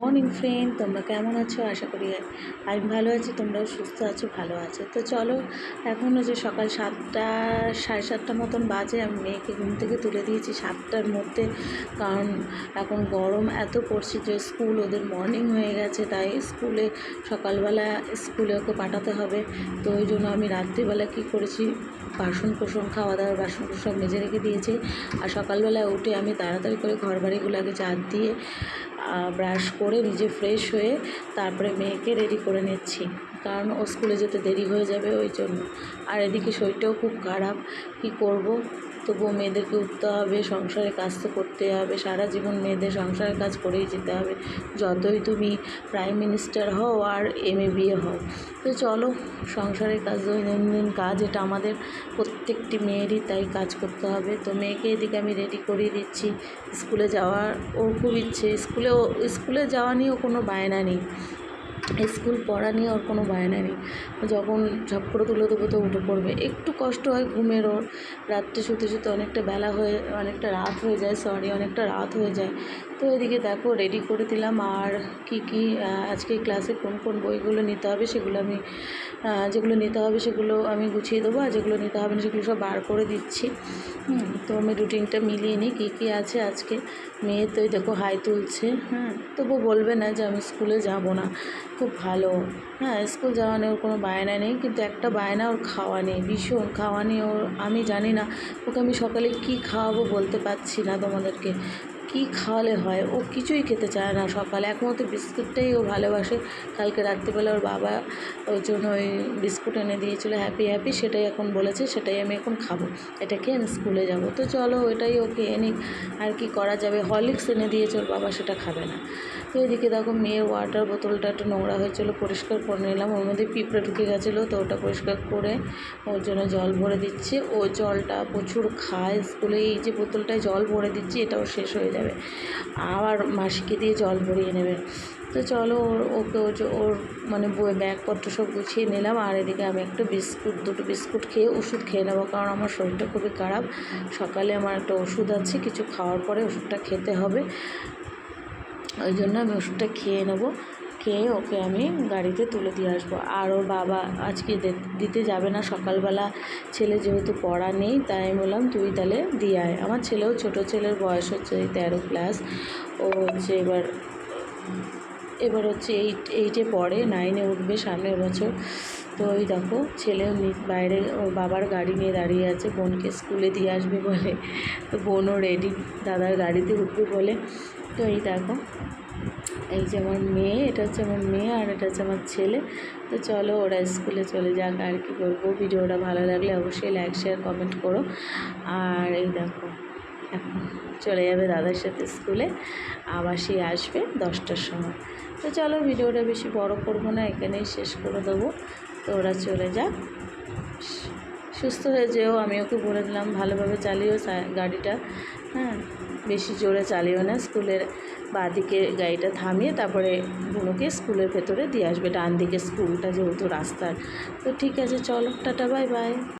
Morning friend, তোমরা কেমন আছো? আশা করি আমি ভালো আছি, তোমরাও সুস্থ আছো, ভালো আছো। তো চলো, এখন হচ্ছে সকাল 7টা, 7:30 মতন বাজে। আমি মেয়েকে ঘুম থেকে তুলে দিয়েছি 7টার মধ্যে, কারণ এখন গরম এত পড়ছে যে স্কুল ওদের মর্নিং হয়ে গেছে, তাই সকালবেলা স্কুলে ওকে পাঠাতে হবে। তো ওই জন্য আমি রাত্রিবেলা কী করেছি, বাসন খাওয়া দাওয়ার বাসন সব মেজে রেখে দিয়েছি। আর সকালবেলা উঠে আমি তাড়াতাড়ি করে ঘর বাড়িগুলো আগে ঝাড় দিয়ে ব্রাশ করে নিজে ফ্রেশ হয়ে তারপরে মেয়েকে রেডি করে নিচ্ছি, কারণ ও স্কুলে যেতে দেরি হয়ে যাবে ওই জন্য। আর এদিকে শরীরটাও খুব খারাপ, কী করব, তবুও মেয়েদেরকে উঠতে হবে, সংসারের কাজ তো করতে হবে, সারা জীবন মেয়েদের সংসারের কাজ করেই যেতে হবে, যতই তুমি প্রাইম মিনিস্টার হও আর MA BA হও। তো চলো, সংসারের কাজ, দৈনন্দিন কাজ, এটা আমাদের প্রত্যেকটি মেয়েরই, তাই কাজ করতে হবে। তো মেয়েকে এদিকে আমি রেডি করিয়ে দিচ্ছি। স্কুলে যাওয়ার ওর খুব ইচ্ছে, স্কুলে যাওয়া নিয়েও কোনো বায়না নেই, স্কুল পড়া নিয়ে ওর কোনো বায়না নেই। যখন ঝপ করে তুলে দেবো তো উঠে পড়বে। একটু কষ্ট হয় ঘুমের ওর, রাত্রে শুতে শুতে অনেকটা রাত হয়ে যায়। তো এদিকে দেখো রেডি করে দিলাম। আর কি আজকে ক্লাসে কোন কোন বইগুলো নিতে হবে সেগুলো আমি গুছিয়ে দেবো, আর যেগুলো নিতে হবে না সেগুলো সব বার করে দিচ্ছি। তো আমি রুটিনটা মিলিয়ে নিই কী আছে আজকে। মেয়ে তো দেখো হাই তুলছে, তবু বলবে না যে আমি স্কুলে যাব না, খুব ভালো। স্কুল যাওয়া নিয়ে ওর কোনো বায়না নেই, কিন্তু একটা বায়না ওর খাওয়া নেই, ভীষণ খাওয়া নেই ওর। আমি জানি না ওকে আমি সকালে কী খাওয়াবো, বলতে পারছি না তোমাদেরকে। কী খাওয়ালে হয়, ও কিছুই খেতে চায় না সকালে, একমাত্র বিস্কুটটাই ও ভালোবাসে। কালকে রাত্রিবেলা ওর বাবা ওই জন্য ওই বিস্কুট এনে দিয়েছিলো হ্যাপি, সেটাই এখন বলেছে সেটাই আমি এখন খাবো, এটা খেয়ে আমি স্কুলে যাব। তো চলো, ওটাই ওকে এনে, আর কি করা যাবে। হরলিক্স এনে দিয়েছে ওর বাবা, সেটা খাবে না। তো এদিকে দেখো মেয়ের ওয়াটার বোতলটা একটু নোংরা হয়েছিলো, পরিষ্কার করে নিলাম। ওর মধ্যে পিঁপড়ে ঢুকে গেছিলো, তো ওটা পরিষ্কার করে ওর জন্য জল ভরে দিচ্ছি। ও জলটা প্রচুর খায় স্কুলে, এই যে বোতলটায় জল ভরে দিচ্ছি এটাও শেষ হয়ে যাবে, আবার মাসিকে দিয়ে জল ভরিয়ে নেবে। তো চলো, ওর মানে ব্যাগপত্র সব গুছিয়ে নিলাম। আর এদিকে আমি দুটো বিস্কুট খেয়ে ওষুধ খেয়ে নেবো, কারণ আমার শরীরটা খুবই খারাপ। সকালে আমার একটা ওষুধ আছে, কিছু খাওয়ার পরে ওষুধটা খেতে হবে, ওই জন্য আমি ওষুধটা খেয়ে নেবো। খেয়ে ওকে আমি গাড়িতে তুলে দিয়ে আসবো। আর ওর বাবা আজকে দিতে যাবে না সকালবেলা, ছেলে যেহেতু পড়া নেই, তাই আমি বললাম তুই তাহলে দিয়ে আয়। আমার ছেলেও, ছোটো ছেলের বয়স হচ্ছে 13 ক্লাস, ও হচ্ছে এবার হচ্ছে 8-8-এ পড়ে, 9-এ উঠবে সামনের বছর। তো ওই দেখো ছেলেও বাইরে ওর বাবার গাড়ি নিয়ে দাঁড়িয়ে আছে, বোনকে স্কুলে দিয়ে আসবে বলে। তো বোনও রেডি, দাদার গাড়িতে উঠবে বলে। তো এই দেখো, এই যে আমার মেয়ে, এটা হচ্ছে আমার মেয়ে, আর এটা হচ্ছে আমার ছেলে। তো চলো, ওরা স্কুলে চলে যাক, আর কি করবো। ভিডিওটা ভালো লাগলে অবশ্যই লাইক, শেয়ার, কমেন্ট করো। আর এই দেখো এখন চলে যাবে দাদার সাথে স্কুলে, আবার সে আসবে 10টার সময়। তো চলো, ভিডিওটা বেশি বড় করবো না, এখানেই শেষ করে দেবো। তো ওরা চলে যাক, সুস্থ হয়ে যেও, আমি ওকে বলে দিলাম ভালোভাবে চালিও গাড়িটা, বেশি জোরে চালিও না। স্কুলের বাঁদিকে গাড়িটা থামিয়ে তারপরে বুনোকে স্কুলের ভেতরে দিয়ে আসবে, ডান দিকে স্কুলটা যেহেতু রাস্তার। তো ঠিক আছে, চলো, টাটা, বাই বাই।